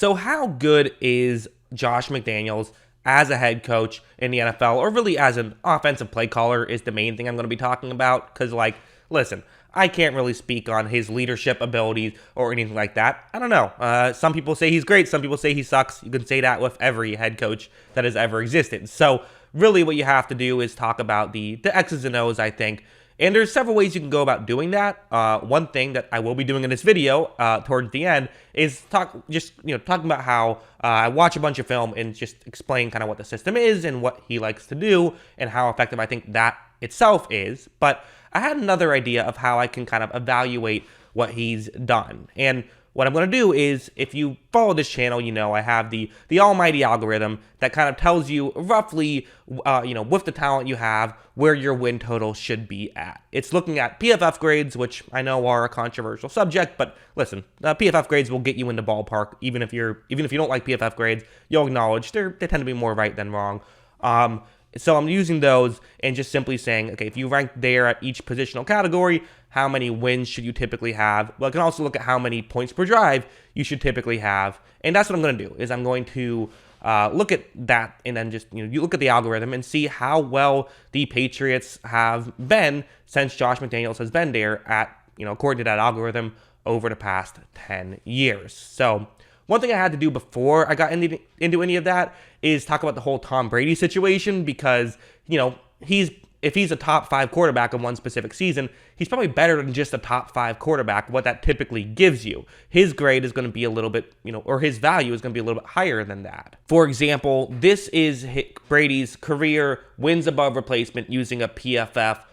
So how good is Josh McDaniels as a head coach in the NFL, or really as an offensive play caller, is the main thing I'm going to be talking about. Because, listen, I can't really speak on his leadership abilities or anything like that. I don't know. Some people say he's great. Some people say he sucks. You can say that with every head coach that has ever existed. So really what you have to do is talk about the X's and O's, I think. And there's several ways you can go about doing that. One thing that I will be doing in this video towards the end is talking about how I watch a bunch of film and just explain kind of what the system is and what he likes to do and how effective I think that itself is. But I had another idea of how I can kind of evaluate what he's done. And what I'm going to do is, if you follow this channel, you know I have the almighty algorithm that kind of tells you roughly, with the talent you have, where your win total should be at. It's looking at PFF grades, which I know are a controversial subject, but listen, PFF grades will get you in the ballpark. Even if you don't like PFF grades, you'll acknowledge they tend to be more right than wrong. So I'm using those and just simply saying, okay, if you rank there at each positional category, how many wins should you typically have? Well, I can also look at how many points per drive you should typically have. And that's what I'm going to do, is I'm going to look at that and then just, you look at the algorithm and see how well the Patriots have been since Josh McDaniels has been there at, according to that algorithm, over the past 10 years. So one thing I had to do before I got into any of that is talk about the whole Tom Brady situation, because, if he's a top 5 quarterback in one specific season, he's probably better than just a top 5 quarterback, what that typically gives you. His grade is going to be a little bit, or his value is going to be a little bit higher than that. For example, this is Brady's career wins above replacement using a PFF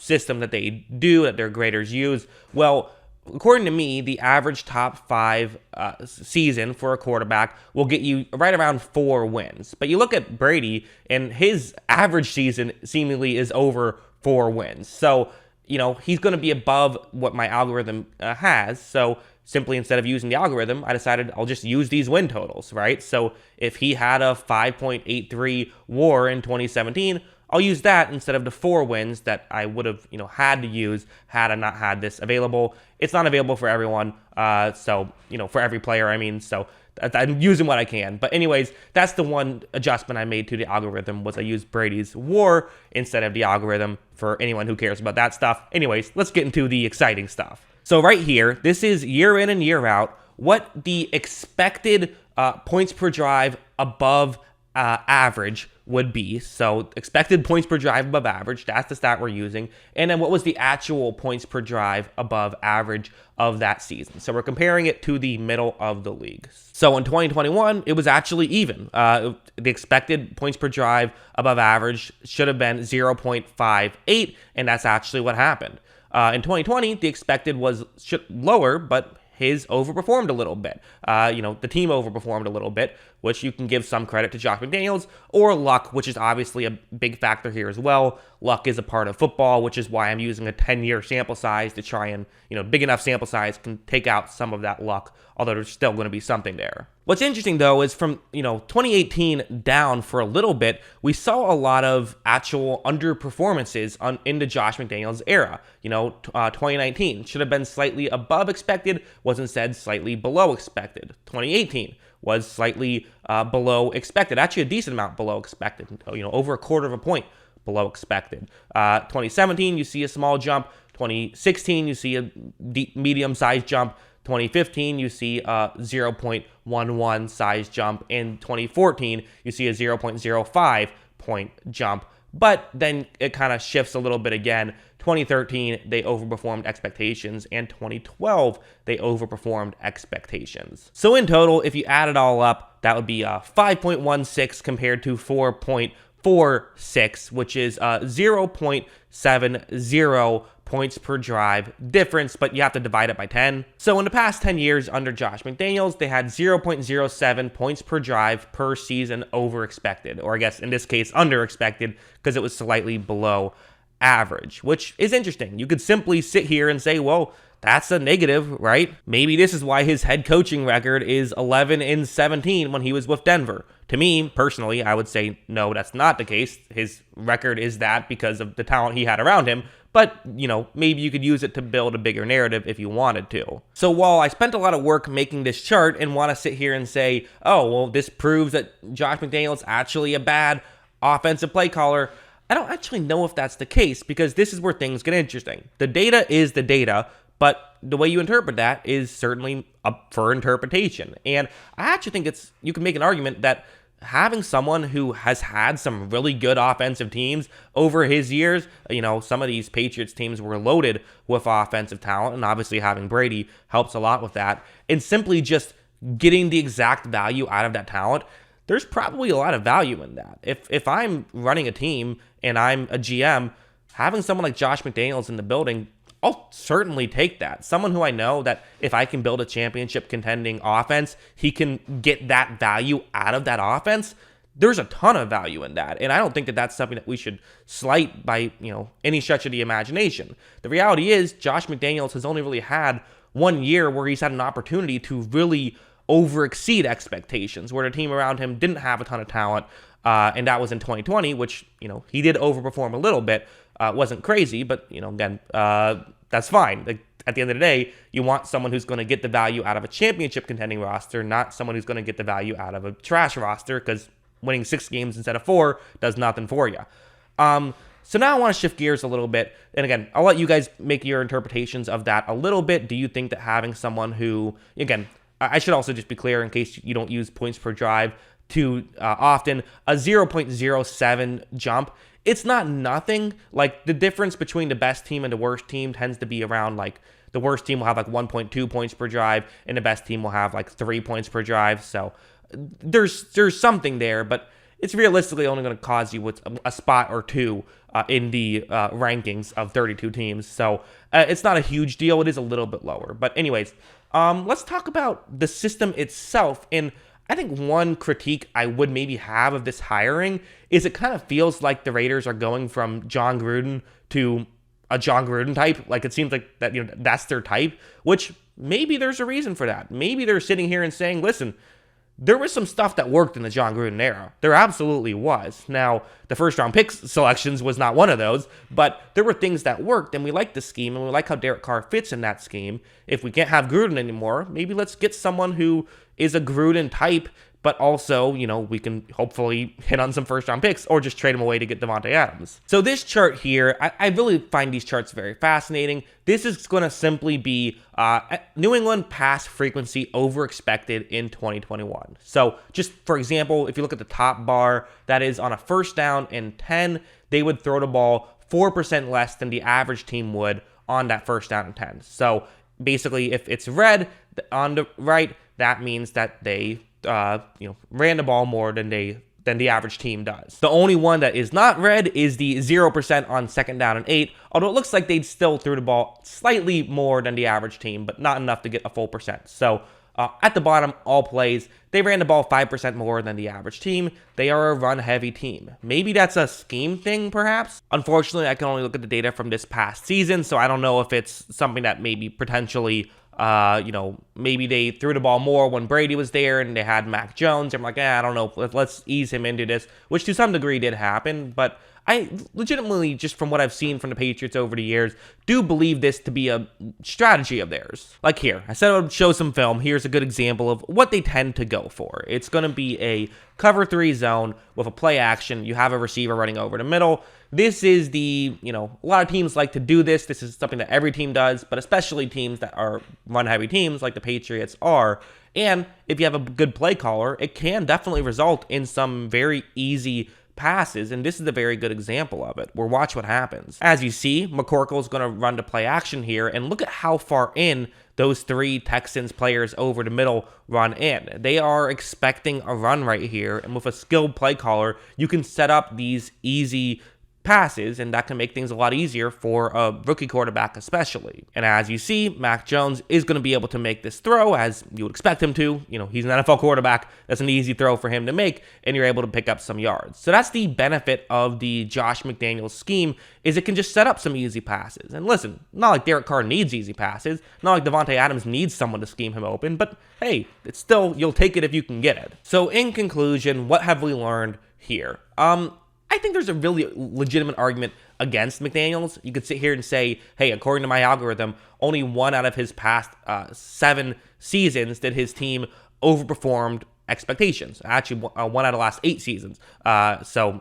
system that that their graders use. Well, according to me, the average top 5 season for a quarterback will get you right around 4 wins. But you look at Brady, and his average season seemingly is over 4 wins. So, he's going to be above what my algorithm has. So simply, instead of using the algorithm, I decided I'll just use these win totals, right? So if he had a 5.83 WAR in 2017, I'll use that instead of the 4 wins that I would have, had to use had I not had this available. It's not available for everyone, for every player, so I'm using what I can. But anyways, that's the one adjustment I made to the algorithm, was I used Brady's WAR instead of the algorithm for anyone who cares about that stuff. Anyways, let's get into the exciting stuff. So right here, this is year in and year out, what the expected points per drive above average would be. So expected points per drive above average, that's the stat we're using. And then what was the actual points per drive above average of that season? So we're comparing it to the middle of the league. So in 2021, it was actually even. The expected points per drive above average should have been 0.58, and that's actually what happened. In 2020, the expected was lower, but his overperformed a little bit. The team overperformed a little bit, which you can give some credit to Josh McDaniels, or luck, which is obviously a big factor here as well. Luck is a part of football, which is why I'm using a 10-year sample size to try and, big enough sample size can take out some of that luck, although there's still going to be something there. What's interesting, though, is from, 2018 down for a little bit, we saw a lot of actual underperformances into Josh McDaniels' era. 2019 should have been slightly above expected, was instead slightly below expected. 2018 was slightly below expected, actually a decent amount below expected, over a quarter of a point below expected. 2017, you see a small jump. 2016, you see a medium-sized jump. 2015, you see a 0.11 size jump. In 2014, you see a 0.05 point jump. But then it kind of shifts a little bit again. 2013, they overperformed expectations, and 2012, they overperformed expectations. So in total, if you add it all up, that would be 5.16 compared to 4.46, which is 0.70 points per drive difference, but you have to divide it by 10. So in the past 10 years under Josh McDaniels, they had 0.07 points per drive per season over expected, or I guess in this case under expected, because it was slightly below average, which is interesting. You could simply sit here and say, well, that's a negative, right? Maybe this is why his head coaching record is 11-17 when he was with Denver. To me, personally, I would say, no, that's not the case. His record is that because of the talent he had around him. but, maybe you could use it to build a bigger narrative if you wanted to. So while I spent a lot of work making this chart and want to sit here and say, oh, well, this proves that Josh McDaniels actually a bad offensive play caller, I don't actually know if that's the case, because this is where things get interesting. The data is the data, but the way you interpret that is certainly up for interpretation. And I actually think you can make an argument that having someone who has had some really good offensive teams over his years, some of these Patriots teams were loaded with offensive talent, and obviously having Brady helps a lot with that, and simply just getting the exact value out of that talent, there's probably a lot of value in that. If I'm running a team and I'm a GM, having someone like Josh McDaniels in the building, I'll certainly take that. Someone who I know that if I can build a championship contending offense, he can get that value out of that offense. There's a ton of value in that. And I don't think that that's something that we should slight by, any stretch of the imagination. The reality is Josh McDaniels has only really had 1 year where he's had an opportunity to really over-exceed expectations, where the team around him didn't have a ton of talent. And that was in 2020, which, he did overperform a little bit. Wasn't crazy, but, again, that's fine. Like, at the end of the day, you want someone who's going to get the value out of a championship contending roster, not someone who's going to get the value out of a trash roster, because winning 6 games instead of 4 does nothing for you. So now I want to shift gears a little bit. And again, I'll let you guys make your interpretations of that a little bit. Do you think that having someone who, again, I should also just be clear in case you don't use points per drive too often, a 0.07 jump, it's not nothing. Like, the difference between the best team and the worst team tends to be around, like, the worst team will have like 1.2 points per drive and the best team will have like 3 points per drive. So there's something there, but it's realistically only going to cause you with a spot or two in the rankings of 32 teams. So it's not a huge deal. It is a little bit lower. But anyways, let's talk about the system itself. And I think one critique I would maybe have of this hiring is it kind of feels like the Raiders are going from John Gruden to a John Gruden type. Like, it seems like that, that's their type, which maybe there's a reason for that. Maybe they're sitting here and saying, listen, there was some stuff that worked in the John Gruden era. There absolutely was. Now, the first round pick selections was not one of those, but there were things that worked, and we like the scheme, and we like how Derek Carr fits in that scheme. If we can't have Gruden anymore, maybe let's get someone who is a Gruden type, but also, we can hopefully hit on some first-round picks or just trade them away to get Davante Adams. So this chart here, I really find these charts very fascinating. This is going to simply be New England pass frequency over expected in 2021. So just for example, if you look at the top bar, that is on a first down and 10, they would throw the ball 4% less than the average team would on that first down and 10. So basically, if it's red on the right, that means that they ran the ball more than the average team does. The only one that is not red is the 0% on second down and 8, although it looks like they'd still threw the ball slightly more than the average team, but not enough to get a full percent. So at the bottom, all plays, they ran the ball 5% more than the average team. They are a run-heavy team. Maybe that's a scheme thing, perhaps. Unfortunately, I can only look at the data from this past season, so I don't know if it's something that maybe potentially maybe they threw the ball more when Brady was there and they had Mac Jones. I'm like, I don't know, let's ease him into this, which to some degree did happen. But I legitimately, just from what I've seen from the Patriots over the years, do believe this to be a strategy of theirs. Like here, I said I would show some film. Here's a good example of what they tend to go for. It's going to be a cover 3 zone with a play action. You have a receiver running over the middle. This is a lot of teams like to do this. This is something that every team does, but especially teams that are run-heavy teams like the Patriots are. And if you have a good play caller, it can definitely result in some very easy passes, and this is a very good example of it, where watch what happens. As you see, McCorkle is going to run to play action here, and look at how far in those 3 Texans players over the middle run in. They are expecting a run right here, and with a skilled play caller, you can set up these easy passes, and that can make things a lot easier for a rookie quarterback especially. And as you see, Mac Jones is going to be able to make this throw as you would expect him to. He's an NFL quarterback. That's an easy throw for him to make, and you're able to pick up some yards. So that's the benefit of the Josh McDaniels scheme, is it can just set up some easy passes. And listen, not like Derek Carr needs easy passes, not like Davante Adams needs someone to scheme him open, but hey, it's still, you'll take it if you can get it. So in conclusion, what have we learned here? I think there's a really legitimate argument against McDaniels. You could sit here and say, hey, according to my algorithm, only 1 out of his past 7 seasons did his team overperformed expectations. Actually, 1 out of the last 8 seasons. So,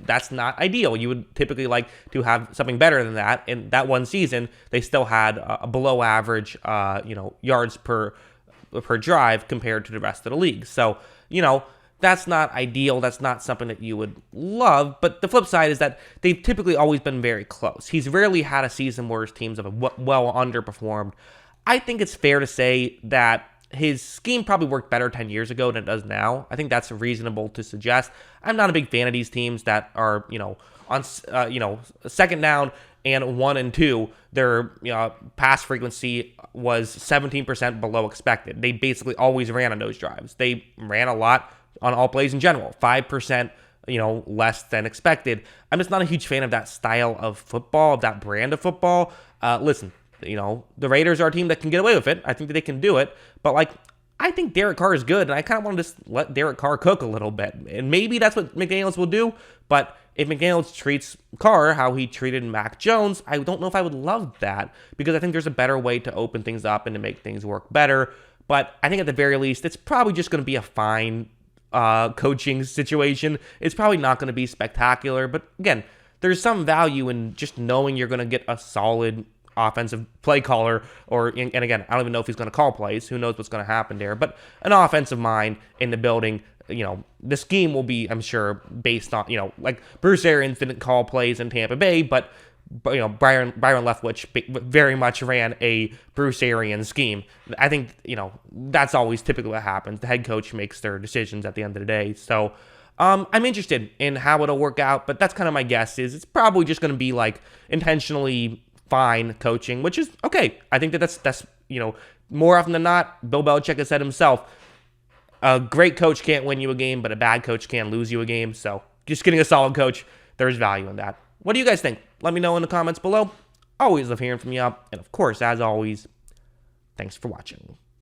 that's not ideal. You would typically like to have something better than that. In that one season, they still had a below average, yards per drive compared to the rest of the league. So, that's not ideal. That's not something that you would love. But the flip side is that they've typically always been very close. He's rarely had a season where his teams have well underperformed. I think it's fair to say that his scheme probably worked better 10 years ago than it does now. I think that's reasonable to suggest. I'm not a big fan of these teams that are, on, second down and 1 and 2, their pass frequency was 17% below expected. They basically always ran on those drives. They ran a lot on all plays in general, 5%, less than expected. I'm just not a huge fan of that style of football, of that brand of football. Listen, the Raiders are a team that can get away with it. I think that they can do it. But, I think Derek Carr is good, and I kind of want to just let Derek Carr cook a little bit. And maybe that's what McDaniels will do, but if McDaniels treats Carr how he treated Mac Jones, I don't know if I would love that, because I think there's a better way to open things up and to make things work better. But I think at the very least, it's probably just going to be a fine coaching situation. It's probably not going to be spectacular, but again, there's some value in just knowing you're going to get a solid offensive play caller, and again, I don't even know if he's going to call plays. Who knows what's going to happen there, but an offensive mind in the building. The scheme will be, I'm sure, based on, like Bruce Arians didn't call plays in Tampa Bay, but Byron Leftwich very much ran a Bruce Arians scheme. I think, that's always typically what happens. The head coach makes their decisions at the end of the day. So I'm interested in how it'll work out, but that's kind of my guess is it's probably just going to be like intentionally fine coaching, which is okay. I think that's more often than not, Bill Belichick has said himself, a great coach can't win you a game, but a bad coach can lose you a game. So just getting a solid coach, there's value in that. What do you guys think? Let me know in the comments below. Always love hearing from you. And of course, as always, thanks for watching.